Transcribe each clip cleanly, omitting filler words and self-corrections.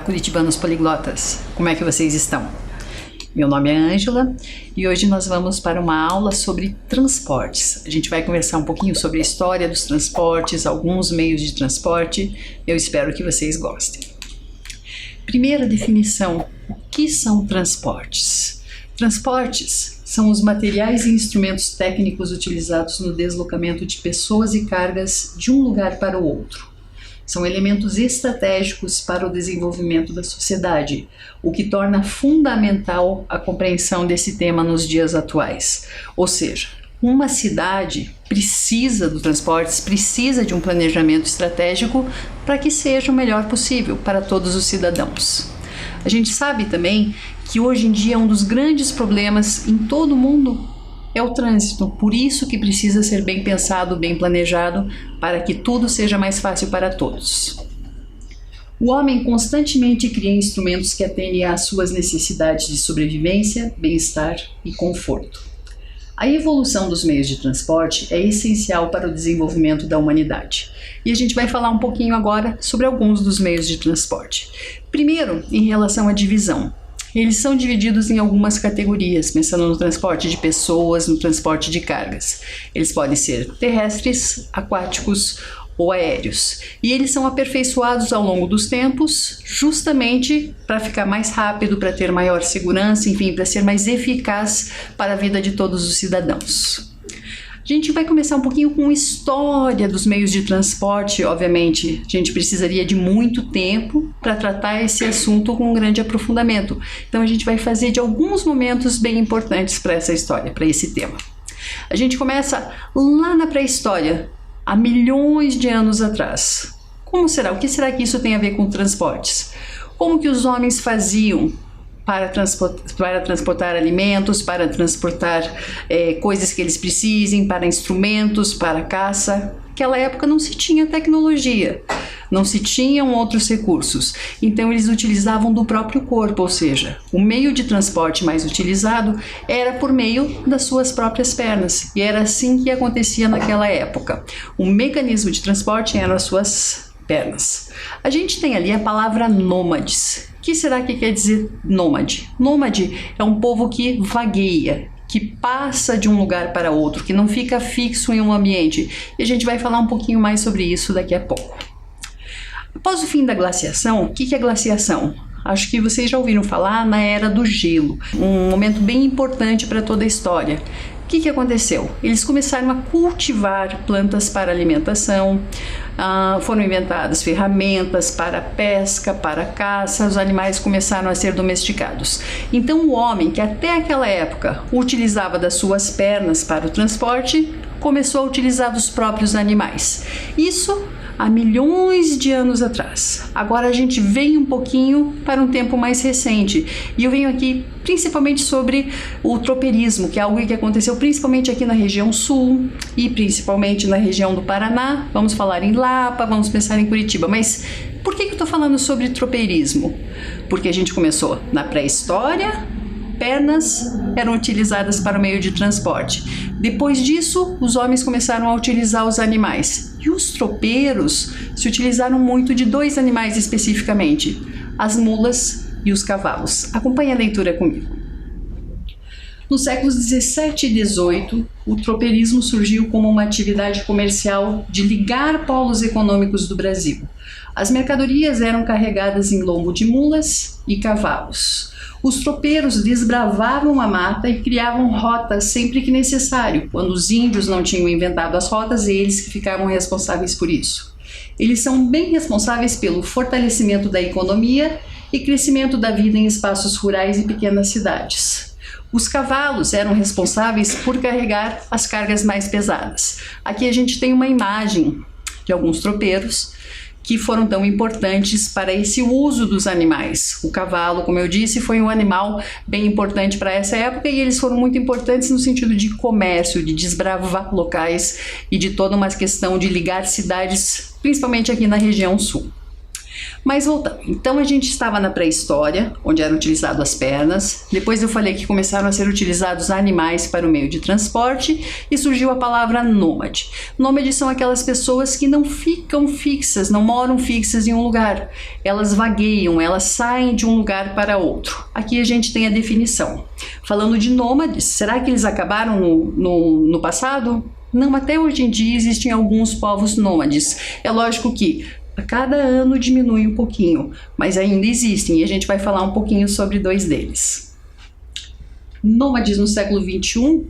curitibanos poliglotas! Como é que vocês estão? Meu nome é Ângela e hoje nós vamos para uma aula sobre transportes. A gente vai conversar um pouquinho sobre a história dos transportes, alguns meios de transporte. Eu espero que vocês gostem. Primeira definição: o que são transportes? Transportes são os materiais e instrumentos técnicos utilizados no deslocamento de pessoas e cargas de um lugar para o outro. São elementos estratégicos para o desenvolvimento da sociedade, o que torna fundamental a compreensão desse tema nos dias atuais. Ou seja, uma cidade precisa do transportes, precisa de um planejamento estratégico para que seja o melhor possível para todos os cidadãos. A gente sabe também que hoje em dia um dos grandes problemas em todo o mundo é o trânsito, por isso que precisa ser bem pensado, bem planejado, para que tudo seja mais fácil para todos. O homem constantemente cria instrumentos que atendem às suas necessidades de sobrevivência, bem-estar e conforto. A evolução dos meios de transporte é essencial para o desenvolvimento da humanidade. E a gente vai falar um pouquinho agora sobre alguns dos meios de transporte. Primeiro, em relação à divisão. Eles são divididos em algumas categorias, pensando no transporte de pessoas, no transporte de cargas. Eles podem ser terrestres, aquáticos ou aéreos. E eles são aperfeiçoados ao longo dos tempos, justamente para ficar mais rápido, para ter maior segurança, enfim, para ser mais eficaz para a vida de todos os cidadãos. A gente vai começar um pouquinho com história dos meios de transporte. Obviamente, a gente precisaria de muito tempo para tratar esse assunto com um grande aprofundamento. Então, a gente vai fazer de alguns momentos bem importantes para essa história, para esse tema. A gente começa lá na pré-história, há milhões de anos atrás. Como será? O que será que isso tem a ver com transportes? Como que os homens faziam para transportar alimentos, para transportar coisas que eles precisem, para instrumentos, para caça? Naquela época não se tinha tecnologia, não se tinham outros recursos, então eles utilizavam do próprio corpo, ou seja, o meio de transporte mais utilizado era por meio das suas próprias pernas, e era assim que acontecia naquela época. O mecanismo de transporte eram as suas pernas. A gente tem ali a palavra nômades. O que será que quer dizer nômade? Nômade é um povo que vagueia, que passa de um lugar para outro, que não fica fixo em um ambiente. E a gente vai falar um pouquinho mais sobre isso daqui a pouco. Após o fim da glaciação, o que é glaciação? Acho que vocês já ouviram falar na Era do Gelo, um momento bem importante para toda a história. O que aconteceu? Eles começaram a cultivar plantas para alimentação, foram inventadas ferramentas para pesca, para caça, os animais começaram a ser domesticados. Então o homem, que até aquela época utilizava das suas pernas para o transporte, começou a utilizar dos próprios animais. Isso há milhões de anos atrás. Agora a gente vem um pouquinho para um tempo mais recente e eu venho aqui principalmente sobre o tropeirismo, que é algo que aconteceu principalmente aqui na região sul e principalmente na região do Paraná. Vamos falar em Lapa, vamos pensar em Curitiba, mas por que eu estou falando sobre tropeirismo? Porque a gente começou na pré-história, pernas eram utilizadas para o meio de transporte. Depois disso, os homens começaram a utilizar os animais. E os tropeiros se utilizaram muito de dois animais especificamente, as mulas e os cavalos. Acompanhe a leitura comigo. Nos séculos 17 e 18, o tropeirismo surgiu como uma atividade comercial de ligar polos econômicos do Brasil. As mercadorias eram carregadas em lombo de mulas e cavalos. Os tropeiros desbravavam a mata e criavam rotas sempre que necessário. Quando os índios não tinham inventado as rotas, eles que ficavam responsáveis por isso. Eles são bem responsáveis pelo fortalecimento da economia e crescimento da vida em espaços rurais e pequenas cidades. Os cavalos eram responsáveis por carregar as cargas mais pesadas. Aqui a gente tem uma imagem de alguns tropeiros que foram tão importantes para esse uso dos animais. O cavalo, como eu disse, foi um animal bem importante para essa época e eles foram muito importantes no sentido de comércio, de desbravar locais e de toda uma questão de ligar cidades, principalmente aqui na região sul. Mas voltando, então a gente estava na pré-história, onde eram utilizadas as pernas, depois eu falei que começaram a ser utilizados animais para o meio de transporte e surgiu a palavra nômade. Nômades são aquelas pessoas que não ficam fixas, não moram fixas em um lugar, elas vagueiam, elas saem de um lugar para outro. Aqui a gente tem a definição. Falando de nômades, será que eles acabaram no passado? Não, até hoje em dia existem alguns povos nômades. É lógico que a cada ano diminui um pouquinho, mas ainda existem e a gente vai falar um pouquinho sobre dois deles. Nômades no século XXI,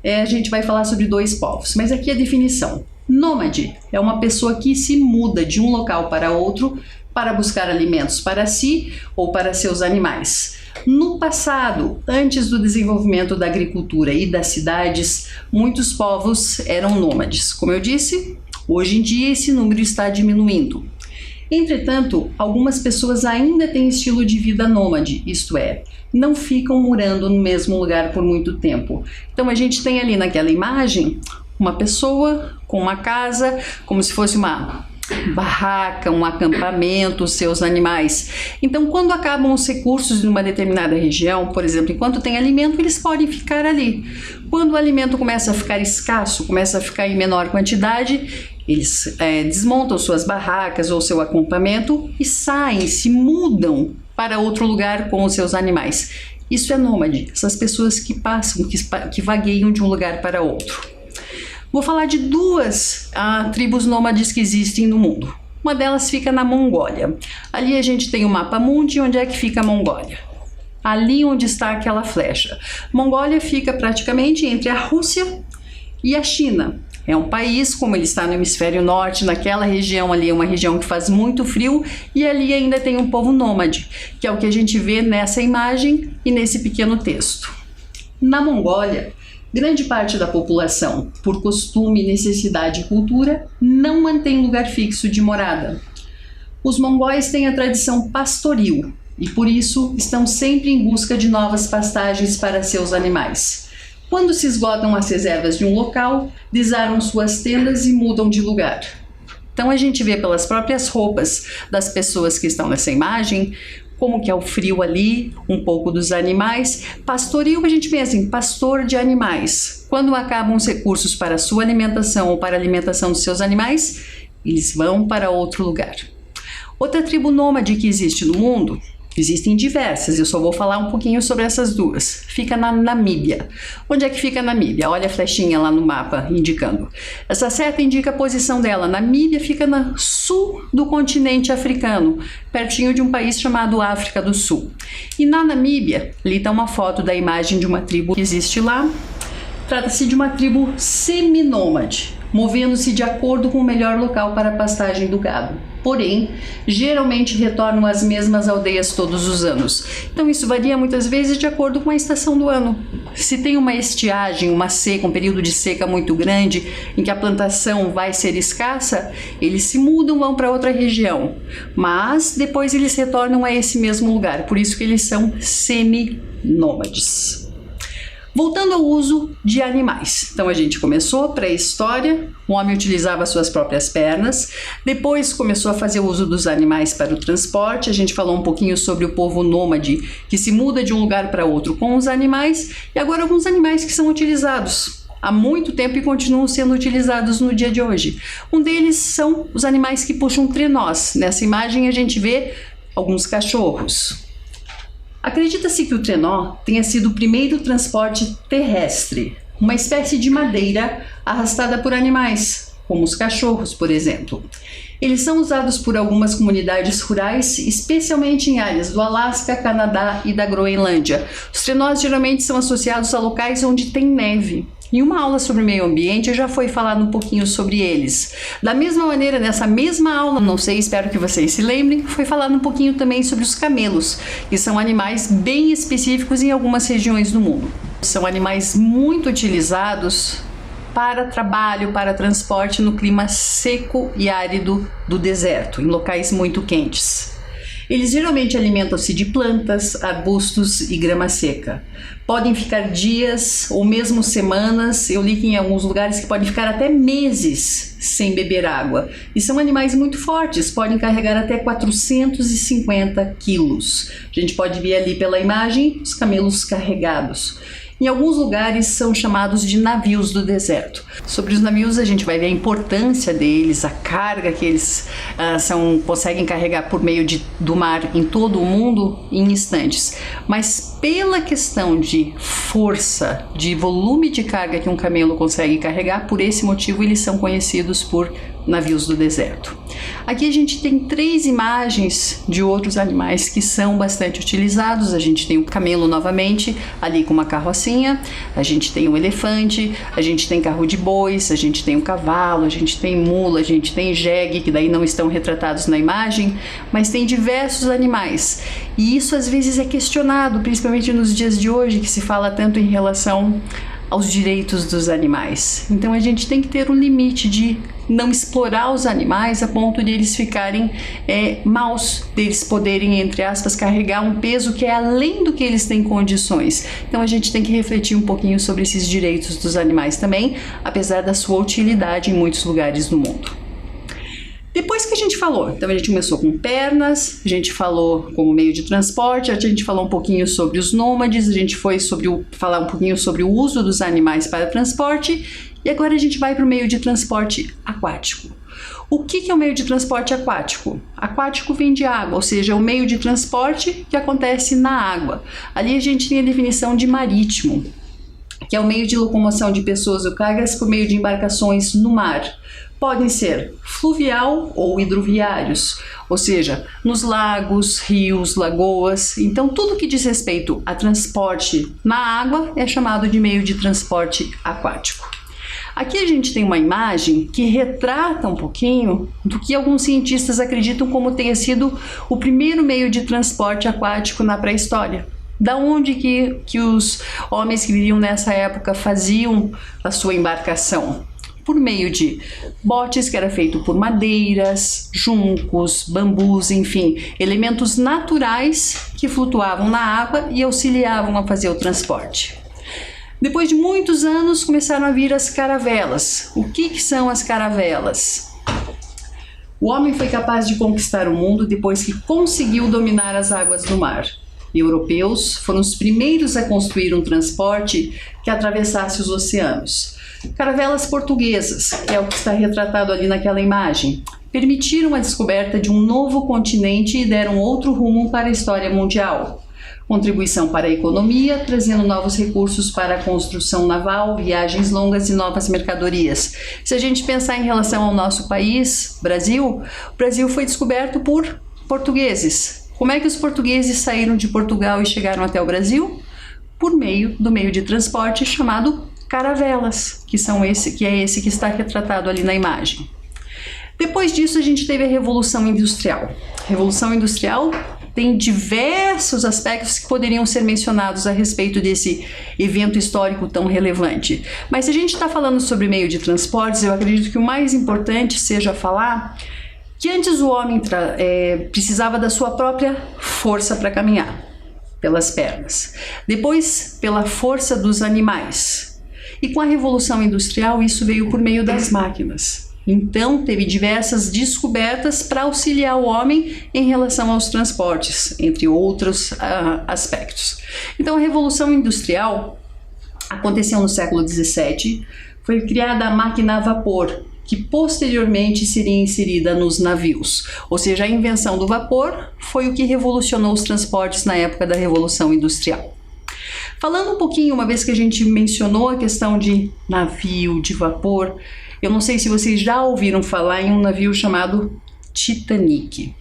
a gente vai falar sobre dois povos, mas aqui a definição. Nômade é uma pessoa que se muda de um local para outro para buscar alimentos para si ou para seus animais. No passado, antes do desenvolvimento da agricultura e das cidades, muitos povos eram nômades. Como eu disse, hoje em dia esse número está diminuindo. Entretanto, algumas pessoas ainda têm estilo de vida nômade, isto é, não ficam morando no mesmo lugar por muito tempo. Então a gente tem ali naquela imagem uma pessoa com uma casa, como se fosse uma barraca, um acampamento, seus animais. Então, quando acabam os recursos de uma determinada região, por exemplo, enquanto tem alimento, eles podem ficar ali. Quando o alimento começa a ficar escasso, começa a ficar em menor quantidade, eles desmontam suas barracas ou seu acampamento e saem, se mudam para outro lugar com os seus animais. Isso é nômade, essas pessoas que passam, que vagueiam de um lugar para outro. Vou falar de duas tribos nômades que existem no mundo. Uma delas fica na Mongólia. Ali a gente tem o mapa mundi, onde é que fica a Mongólia. Ali onde está aquela flecha. Mongólia fica praticamente entre a Rússia e a China. É um país, como ele está no hemisfério norte, naquela região ali, é uma região que faz muito frio, e ali ainda tem um povo nômade, que é o que a gente vê nessa imagem e nesse pequeno texto. Na Mongólia, grande parte da população, por costume, necessidade e cultura, não mantém lugar fixo de morada. Os mongóis têm a tradição pastoril e, por isso, estão sempre em busca de novas pastagens para seus animais. Quando se esgotam as reservas de um local, desarmam suas tendas e mudam de lugar. Então a gente vê pelas próprias roupas das pessoas que estão nessa imagem, como que é o frio ali, um pouco dos animais. Pastoril, a gente pensa em pastor de animais. Quando acabam os recursos para a sua alimentação ou para a alimentação dos seus animais, eles vão para outro lugar. Outra tribo nômade que existe no mundo, existem diversas, eu só vou falar um pouquinho sobre essas duas. Fica na Namíbia. Onde é que fica a Namíbia? Olha a flechinha lá no mapa indicando. Essa seta indica a posição dela. Namíbia fica no sul do continente africano, pertinho de um país chamado África do Sul. E na Namíbia, ali está uma foto da imagem de uma tribo que existe lá. Trata-se de uma tribo seminômade, movendo-se de acordo com o melhor local para a pastagem do gado. Porém, geralmente retornam às mesmas aldeias todos os anos. Então isso varia muitas vezes de acordo com a estação do ano. Se tem uma estiagem, uma seca, um período de seca muito grande, em que a plantação vai ser escassa, eles se mudam, vão para outra região. Mas depois eles retornam a esse mesmo lugar, por isso que eles são seminômades. Voltando ao uso de animais. Então a gente começou a pré-história, o homem utilizava suas próprias pernas, depois começou a fazer uso dos animais para o transporte, a gente falou um pouquinho sobre o povo nômade que se muda de um lugar para outro com os animais, e agora alguns animais que são utilizados há muito tempo e continuam sendo utilizados no dia de hoje. Um deles são os animais que puxam trenós. Nessa imagem a gente vê alguns cachorros. Acredita-se que o trenó tenha sido o primeiro transporte terrestre, uma espécie de madeira arrastada por animais, como os cachorros, por exemplo. Eles são usados por algumas comunidades rurais, especialmente em áreas do Alasca, Canadá e da Groenlândia. Os trenós geralmente são associados a locais onde tem neve. Em uma aula sobre meio ambiente, eu já foi falado um pouquinho sobre eles. Da mesma maneira, nessa mesma aula, não sei, espero que vocês se lembrem, foi falado um pouquinho também sobre os camelos, que são animais bem específicos em algumas regiões do mundo. São animais muito utilizados para trabalho, para transporte no clima seco e árido do deserto, em locais muito quentes. Eles geralmente alimentam-se de plantas, arbustos e grama seca. Podem ficar dias ou mesmo semanas, eu li que em alguns lugares que podem ficar até meses sem beber água. E são animais muito fortes, podem carregar até 450 quilos. A gente pode ver ali pela imagem os camelos carregados. Em alguns lugares são chamados de navios do deserto. Sobre os navios a gente vai ver a importância deles, a carga que eles conseguem carregar por meio do mar em todo o mundo em instantes. Mas pela questão de força, de volume de carga que um camelo consegue carregar, por esse motivo eles são conhecidos por navios do deserto. Aqui a gente tem 3 imagens de outros animais que são bastante utilizados. A gente tem o camelo novamente, ali com uma carrocinha, a gente tem o elefante, a gente tem carro de bois, a gente tem o cavalo, a gente tem mula, a gente tem jegue, que daí não estão retratados na imagem, mas tem diversos animais. E isso às vezes é questionado, principalmente nos dias de hoje, que se fala tanto em relação aos direitos dos animais. Então a gente tem que ter um limite de não explorar os animais a ponto de eles ficarem maus, deles poderem, entre aspas, carregar um peso que é além do que eles têm condições. Então a gente tem que refletir um pouquinho sobre esses direitos dos animais também, apesar da sua utilidade em muitos lugares do mundo. Depois que a gente falou, então a gente começou com pernas, a gente falou como meio de transporte, a gente falou um pouquinho sobre os nômades, a gente foi falar um pouquinho sobre o uso dos animais para transporte, e agora a gente vai para o meio de transporte aquático. O que é o meio de transporte aquático? Aquático vem de água, ou seja, é o meio de transporte que acontece na água. Ali a gente tem a definição de marítimo, que é o meio de locomoção de pessoas ou cargas por meio de embarcações no mar. Podem ser fluvial ou hidroviários, ou seja, nos lagos, rios, lagoas. Então, tudo que diz respeito a transporte na água é chamado de meio de transporte aquático. Aqui a gente tem uma imagem que retrata um pouquinho do que alguns cientistas acreditam como tenha sido o primeiro meio de transporte aquático na pré-história. Da onde que os homens que viviam nessa época faziam a sua embarcação? Por meio de botes que era feito por madeiras, juncos, bambus, enfim, elementos naturais que flutuavam na água e auxiliavam a fazer o transporte. Depois de muitos anos começaram a vir as caravelas. O que são as caravelas? O homem foi capaz de conquistar o mundo depois que conseguiu dominar as águas do mar. Europeus foram os primeiros a construir um transporte que atravessasse os oceanos. Caravelas portuguesas, que é o que está retratado ali naquela imagem, permitiram a descoberta de um novo continente e deram outro rumo para a história mundial. Contribuição para a economia, trazendo novos recursos para a construção naval, viagens longas e novas mercadorias. Se a gente pensar em relação ao nosso país, Brasil, o Brasil foi descoberto por portugueses. Como é que os portugueses saíram de Portugal e chegaram até o Brasil? Por meio do meio de transporte chamado caravelas, que é esse que está retratado ali na imagem. Depois disso a gente teve a Revolução Industrial. A Revolução Industrial tem diversos aspectos que poderiam ser mencionados a respeito desse evento histórico tão relevante. Mas se a gente está falando sobre meio de transportes, eu acredito que o mais importante seja falar que antes o homem precisava da sua própria força para caminhar, pelas pernas. Depois, pela força dos animais. E com a Revolução Industrial, isso veio por meio das máquinas. Então, teve diversas descobertas para auxiliar o homem em relação aos transportes, entre outros aspectos. Então, a Revolução Industrial aconteceu no século XVII, foi criada a máquina a vapor, que posteriormente seria inserida nos navios. Ou seja, a invenção do vapor foi o que revolucionou os transportes na época da Revolução Industrial. Falando um pouquinho, uma vez que a gente mencionou a questão de navio, de vapor, eu não sei se vocês já ouviram falar em um navio chamado Titanic.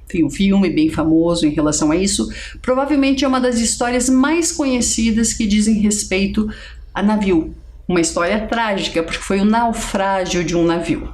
Tem um filme bem famoso em relação a isso. Provavelmente é uma das histórias mais conhecidas que dizem respeito a navio. Uma história trágica, porque foi o naufrágio de um navio.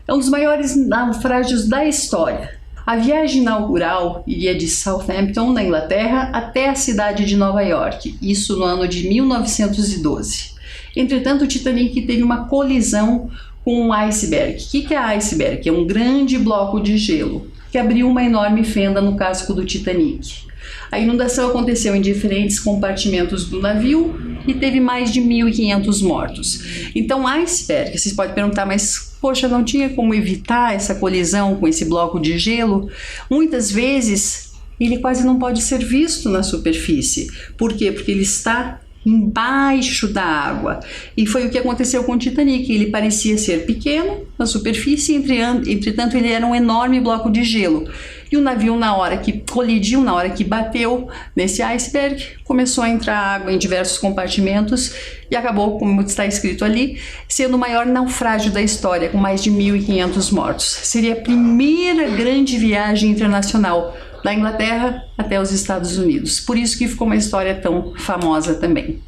É um dos maiores naufrágios da história. A viagem inaugural iria de Southampton, na Inglaterra, até a cidade de Nova York, isso no ano de 1912. Entretanto, o Titanic teve uma colisão com um iceberg. O que é iceberg? É um grande bloco de gelo. que abriu uma enorme fenda no casco do Titanic. A inundação aconteceu em diferentes compartimentos do navio e teve mais de 1.500 mortos. Então, o iceberg, vocês podem perguntar, mas poxa, não tinha como evitar essa colisão com esse bloco de gelo? Muitas vezes ele quase não pode ser visto na superfície. Por quê? Porque ele está embaixo da água. E foi o que aconteceu com o Titanic. Ele parecia ser pequeno na superfície, entretanto ele era um enorme bloco de gelo. E o navio, na hora que colidiu, na hora que bateu nesse iceberg, começou a entrar água em diversos compartimentos e acabou, como está escrito ali, sendo o maior naufrágio da história, com mais de 1.500 mortos. Seria a primeira grande viagem internacional da Inglaterra até os Estados Unidos. Por isso que ficou uma história tão famosa também.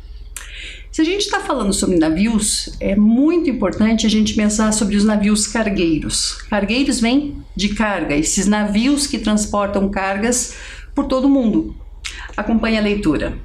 Se a gente está falando sobre navios, é muito importante a gente pensar sobre os navios cargueiros. Cargueiros vêm de carga, esses navios que transportam cargas por todo o mundo. Acompanhe a leitura.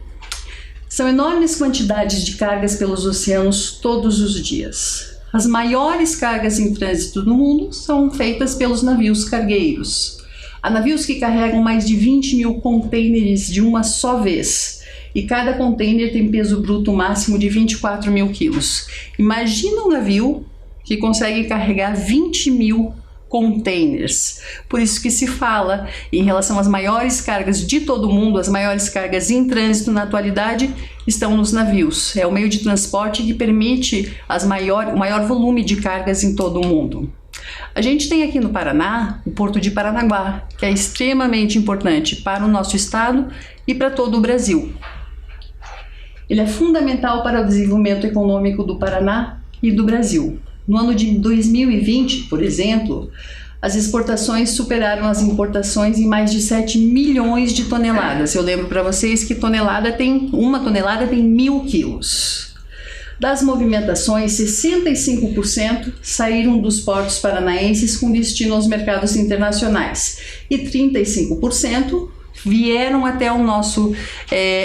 São enormes quantidades de cargas pelos oceanos todos os dias. As maiores cargas em trânsito no mundo são feitas pelos navios cargueiros. Há navios que carregam mais de 20.000 contêineres de uma só vez. E cada container tem peso bruto máximo de 24.000 quilos. Imagina um navio que consegue carregar 20.000 containers. Por isso que se fala em relação às maiores cargas de todo o mundo, as maiores cargas em trânsito na atualidade estão nos navios. É o meio de transporte que permite o maior volume de cargas em todo o mundo. A gente tem aqui no Paraná o Porto de Paranaguá, que é extremamente importante para o nosso estado e para todo o Brasil. Ele é fundamental para o desenvolvimento econômico do Paraná e do Brasil. No ano de 2020, por exemplo, as exportações superaram as importações em mais de 7 milhões de toneladas. Eu lembro para vocês que uma tonelada tem 1.000 quilos. Das movimentações, 65% saíram dos portos paranaenses com destino aos mercados internacionais e 35% vieram até o nosso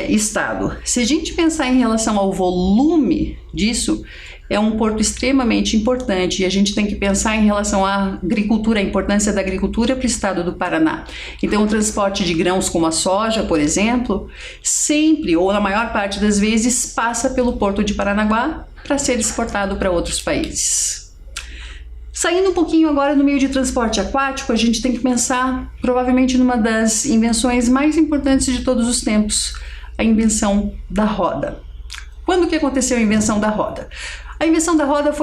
estado. Se a gente pensar em relação ao volume disso, é um porto extremamente importante e a gente tem que pensar em relação à agricultura, a importância da agricultura para o estado do Paraná. Então, o transporte de grãos como a soja, por exemplo, sempre ou na maior parte das vezes passa pelo Porto de Paranaguá para ser exportado para outros países. Saindo um pouquinho agora no meio de transporte aquático, a gente tem que pensar provavelmente numa das invenções mais importantes de todos os tempos, a invenção da roda. Quando que aconteceu a invenção da roda? A invenção da roda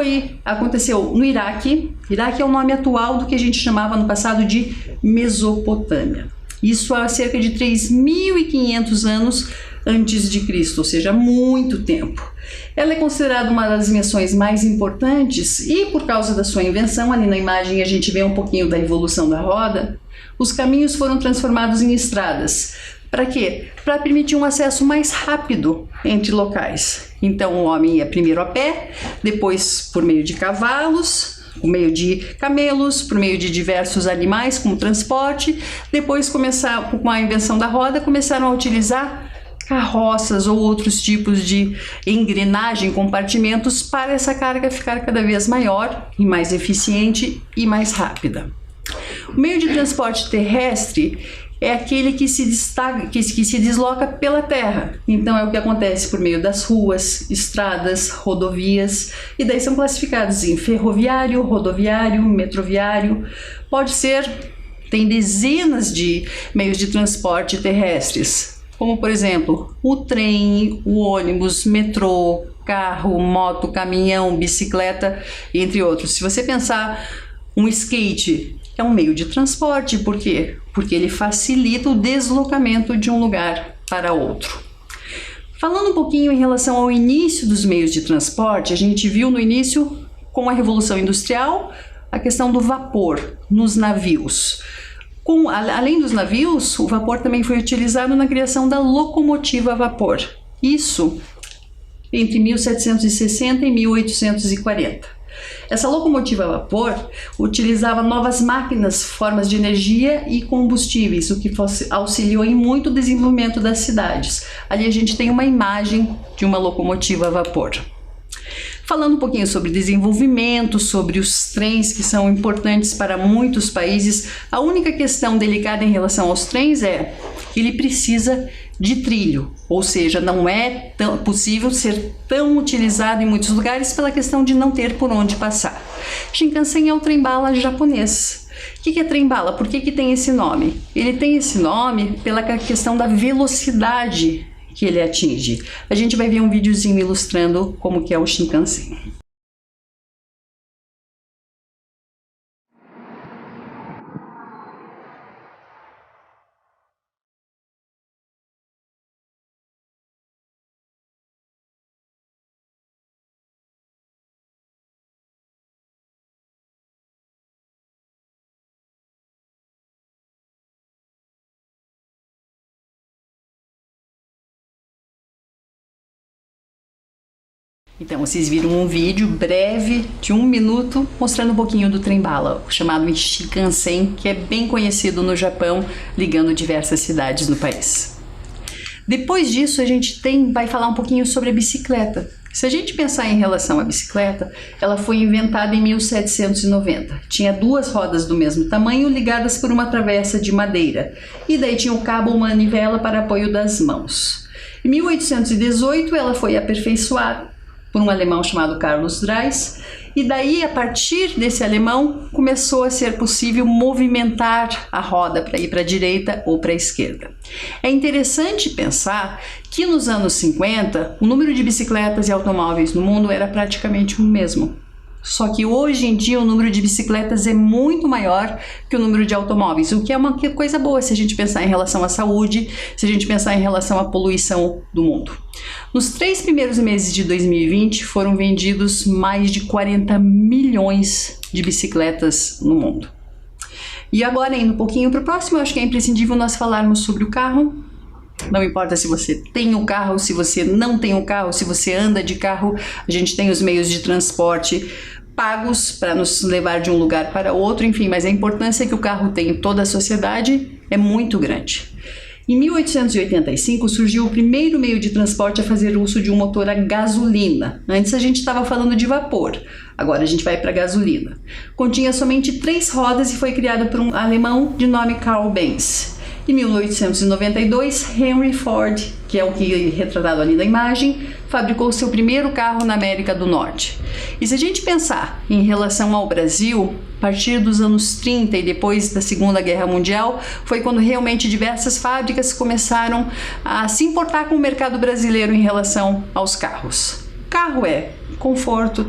aconteceu no Iraque. Iraque é o nome atual do que a gente chamava no passado de Mesopotâmia. Isso há cerca de 3.500 anos antes de Cristo, ou seja, muito tempo. Ela é considerada uma das invenções mais importantes e por causa da sua invenção, ali na imagem a gente vê um pouquinho da evolução da roda, os caminhos foram transformados em estradas. Para quê? Para permitir um acesso mais rápido entre locais. Então o homem ia primeiro a pé, depois por meio de cavalos, por meio de camelos, por meio de diversos animais como transporte. Depois, com a invenção da roda, começaram a utilizar carroças ou outros tipos de engrenagem, compartimentos, para essa carga ficar cada vez maior e mais eficiente e mais rápida. O meio de transporte terrestre é aquele que se desloca pela terra. Então é o que acontece por meio das ruas, estradas, rodovias, e daí são classificados em ferroviário, rodoviário, metroviário. Tem dezenas de meios de transporte terrestres, como por exemplo o trem, o ônibus, metrô, carro, moto, caminhão, bicicleta, entre outros. Se você pensar, um skate é um meio de transporte. Por quê? Porque ele facilita o deslocamento de um lugar para outro. Falando um pouquinho em relação ao início dos meios de transporte, a gente viu no início, com a Revolução Industrial, a questão do vapor nos navios. Além dos navios, o vapor também foi utilizado na criação da locomotiva a vapor. Isso entre 1760 e 1840. Essa locomotiva a vapor utilizava novas máquinas, formas de energia e combustíveis, o que auxiliou em muito o desenvolvimento das cidades. Ali a gente tem uma imagem de uma locomotiva a vapor. Falando um pouquinho sobre desenvolvimento, sobre os trens que são importantes para muitos países, a única questão delicada em relação aos trens é que ele precisa de trilho, ou seja, não é possível ser tão utilizado em muitos lugares pela questão de não ter por onde passar. Shinkansen é o trem-bala japonês. O que é trem-bala? Por que tem esse nome? Ele tem esse nome pela questão da velocidade que ele atinge. A gente vai ver um videozinho ilustrando como que é o Shinkansen. Então, vocês viram um vídeo breve de 1 minuto mostrando um pouquinho do trem-bala, chamado Shinkansen, que é bem conhecido no Japão, ligando diversas cidades no país. Depois disso, a gente vai falar um pouquinho sobre a bicicleta. Se a gente pensar em relação à bicicleta, ela foi inventada em 1790. Tinha 2 rodas do mesmo tamanho ligadas por uma travessa de madeira, e daí tinha o cabo ou manivela para apoio das mãos. Em 1818, ela foi aperfeiçoada por um alemão chamado Carlos Drais, e daí, a partir desse alemão, começou a ser possível movimentar a roda para ir para a direita ou para a esquerda. É interessante pensar que nos anos 50, o número de bicicletas e automóveis no mundo era praticamente o mesmo. Só que hoje em dia o número de bicicletas é muito maior que o número de automóveis, o que é uma coisa boa se a gente pensar em relação à saúde, se a gente pensar em relação à poluição do mundo. Nos 3 primeiros meses de 2020 foram vendidos mais de 40 milhões de bicicletas no mundo. E agora, indo um pouquinho para o próximo, eu acho que é imprescindível nós falarmos sobre o carro. Não importa se você tem um carro, se você não tem um carro, se você anda de carro, a gente tem os meios de transporte pagos para nos levar de um lugar para outro, enfim, mas a importância que o carro tem em toda a sociedade é muito grande. Em 1885 surgiu o primeiro meio de transporte a fazer uso de um motor a gasolina. Antes a gente estava falando de vapor, agora a gente vai para gasolina. Continha somente 3 rodas e foi criado por um alemão de nome Carl Benz. Em 1892, Henry Ford, que é o que é retratado ali na imagem, fabricou seu primeiro carro na América do Norte. E se a gente pensar em relação ao Brasil, a partir dos anos 30 e depois da Segunda Guerra Mundial, foi quando realmente diversas fábricas começaram a se importar com o mercado brasileiro em relação aos carros. Carro é conforto,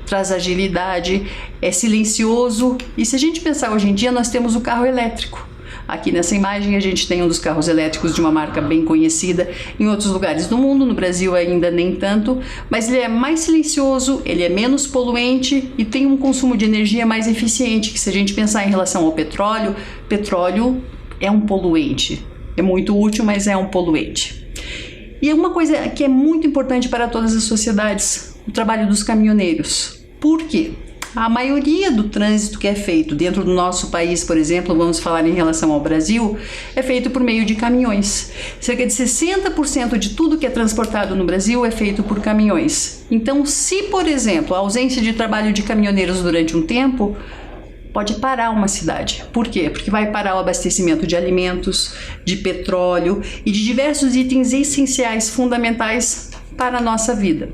traz agilidade, é silencioso, e se a gente pensar hoje em dia, nós temos o carro elétrico. Aqui nessa imagem a gente tem um dos carros elétricos de uma marca bem conhecida em outros lugares do mundo, no Brasil ainda nem tanto, mas ele é mais silencioso, ele é menos poluente e tem um consumo de energia mais eficiente, que se a gente pensar em relação ao petróleo, petróleo é um poluente, é muito útil, mas é um poluente. E é uma coisa que é muito importante para todas as sociedades, o trabalho dos caminhoneiros. Por quê? A maioria do trânsito que é feito dentro do nosso país, por exemplo, vamos falar em relação ao Brasil, é feito por meio de caminhões. Cerca de 60% de tudo que é transportado no Brasil é feito por caminhões. Então, se, por exemplo, a ausência de trabalho de caminhoneiros durante um tempo, pode parar uma cidade. Por quê? Porque vai parar o abastecimento de alimentos, de petróleo e de diversos itens essenciais, fundamentais para a nossa vida.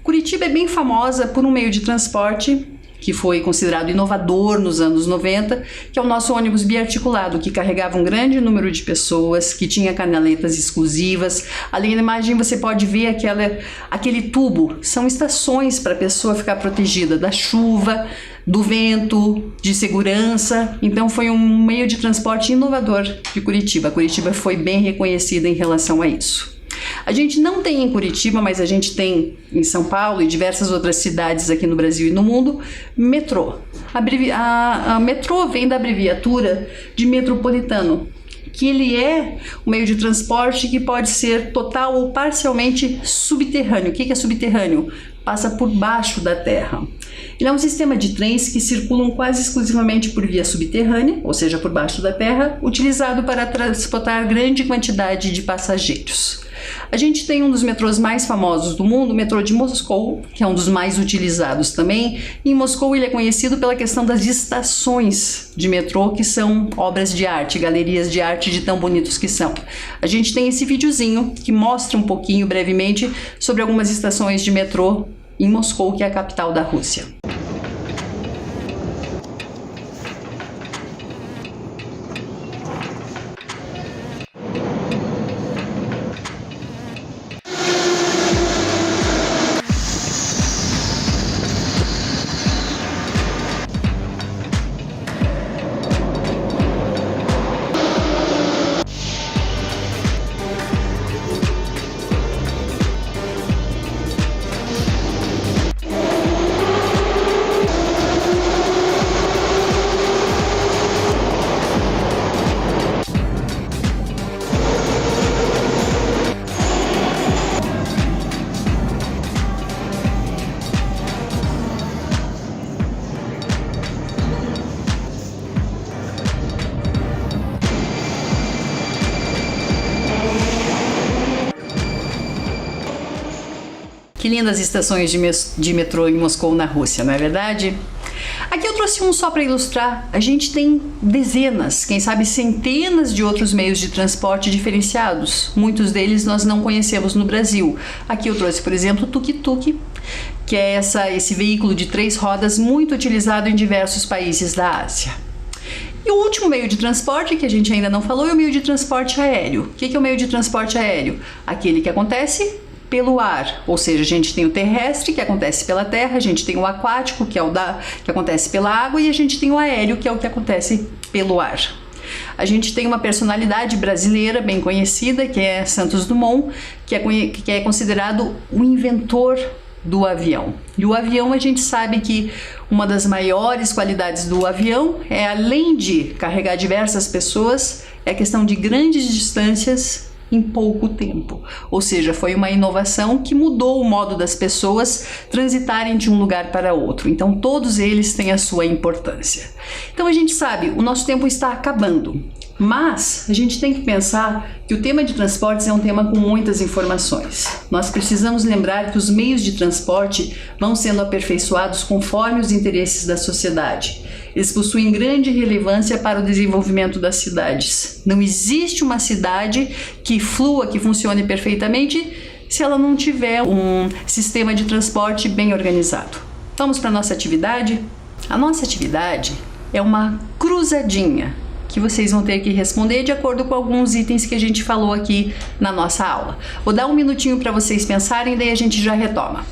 Curitiba é bem famosa por um meio de transporte que foi considerado inovador nos anos 90, que é o nosso ônibus biarticulado, que carregava um grande número de pessoas, que tinha canaletas exclusivas. Ali na imagem você pode ver aquele tubo, são estações para a pessoa ficar protegida da chuva, do vento, de segurança. Então foi um meio de transporte inovador de Curitiba. Curitiba foi bem reconhecida em relação a isso. A gente não tem em Curitiba, mas a gente tem em São Paulo e diversas outras cidades aqui no Brasil e no mundo, metrô. A metrô vem da abreviatura de metropolitano, que ele é um meio de transporte que pode ser total ou parcialmente subterrâneo. O que é subterrâneo? Passa por baixo da terra. Ele é um sistema de trens que circulam quase exclusivamente por via subterrânea, ou seja, por baixo da terra, utilizado para transportar grande quantidade de passageiros. A gente tem um dos metrôs mais famosos do mundo, o metrô de Moscou, que é um dos mais utilizados também. E em Moscou ele é conhecido pela questão das estações de metrô, que são obras de arte, galerias de arte de tão bonitos que são. A gente tem esse videozinho que mostra um pouquinho, brevemente, sobre algumas estações de metrô em Moscou, que é a capital da Rússia. Que lindas estações de metrô em Moscou, na Rússia, não é verdade? Aqui eu trouxe um só para ilustrar. A gente tem dezenas, quem sabe centenas de outros meios de transporte diferenciados. Muitos deles nós não conhecemos no Brasil. Aqui eu trouxe, por exemplo, o tuk-tuk, que é esse veículo de 3 rodas muito utilizado em diversos países da Ásia. E o último meio de transporte que a gente ainda não falou é o meio de transporte aéreo. O que é o meio de transporte aéreo? Aquele que acontece pelo ar, ou seja, a gente tem o terrestre, que acontece pela terra, a gente tem o aquático, que acontece pela água, e a gente tem o aéreo, que é o que acontece pelo ar. A gente tem uma personalidade brasileira bem conhecida, que é Santos Dumont, que é considerado o inventor do avião. E o avião, a gente sabe que uma das maiores qualidades do avião é, além de carregar diversas pessoas, é a questão de grandes distâncias em pouco tempo. Ou seja, foi uma inovação que mudou o modo das pessoas transitarem de um lugar para outro. Então, todos eles têm a sua importância. Então, a gente sabe, o nosso tempo está acabando. Mas a gente tem que pensar que o tema de transportes é um tema com muitas informações. Nós precisamos lembrar que os meios de transporte vão sendo aperfeiçoados conforme os interesses da sociedade. Eles possuem grande relevância para o desenvolvimento das cidades. Não existe uma cidade que flua, que funcione perfeitamente, se ela não tiver um sistema de transporte bem organizado. Vamos para a nossa atividade? A nossa atividade é uma cruzadinha, que vocês vão ter que responder de acordo com alguns itens que a gente falou aqui na nossa aula. Vou dar um minutinho para vocês pensarem, daí a gente já retoma.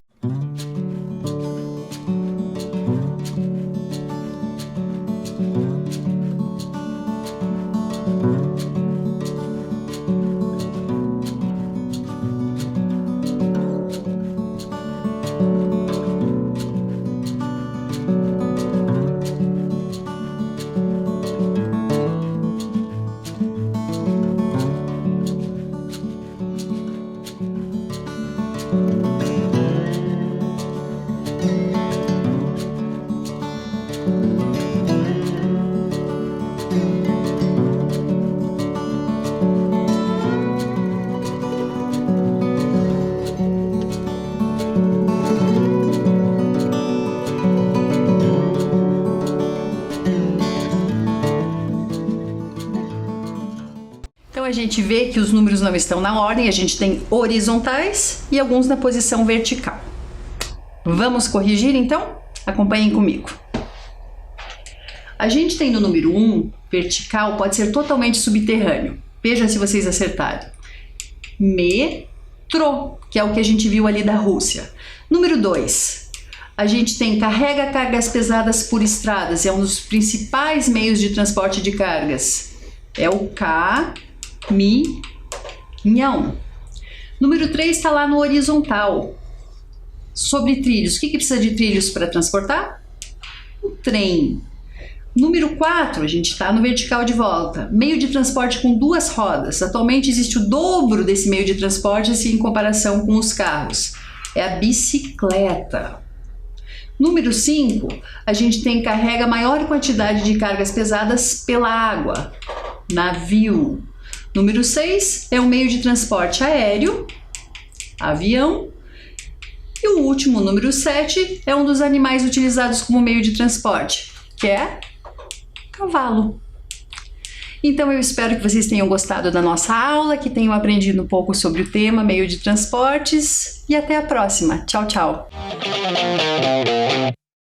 A gente vê que os números não estão na ordem, a gente tem horizontais e alguns na posição vertical. Vamos corrigir então? Acompanhem comigo. A gente tem no número 1, vertical, pode ser totalmente subterrâneo. Veja se vocês acertaram. Metrô, que é o que a gente viu ali da Rússia. Número 2, a gente tem carrega cargas pesadas por estradas, é um dos principais meios de transporte de cargas. É o caminhão. Número 3 está lá no horizontal. Sobre trilhos. O que precisa de trilhos para transportar? O trem. Número 4, a gente está no vertical de volta. Meio de transporte com 2 rodas. Atualmente existe o dobro desse meio de transporte assim, em comparação com os carros. É a bicicleta. Número 5, a gente carrega maior quantidade de cargas pesadas pela água. Navio. Número 6 é o meio de transporte aéreo, avião. E o último, número 7, é um dos animais utilizados como meio de transporte, que é cavalo. Então eu espero que vocês tenham gostado da nossa aula, que tenham aprendido um pouco sobre o tema meio de transportes e até a próxima. Tchau, tchau!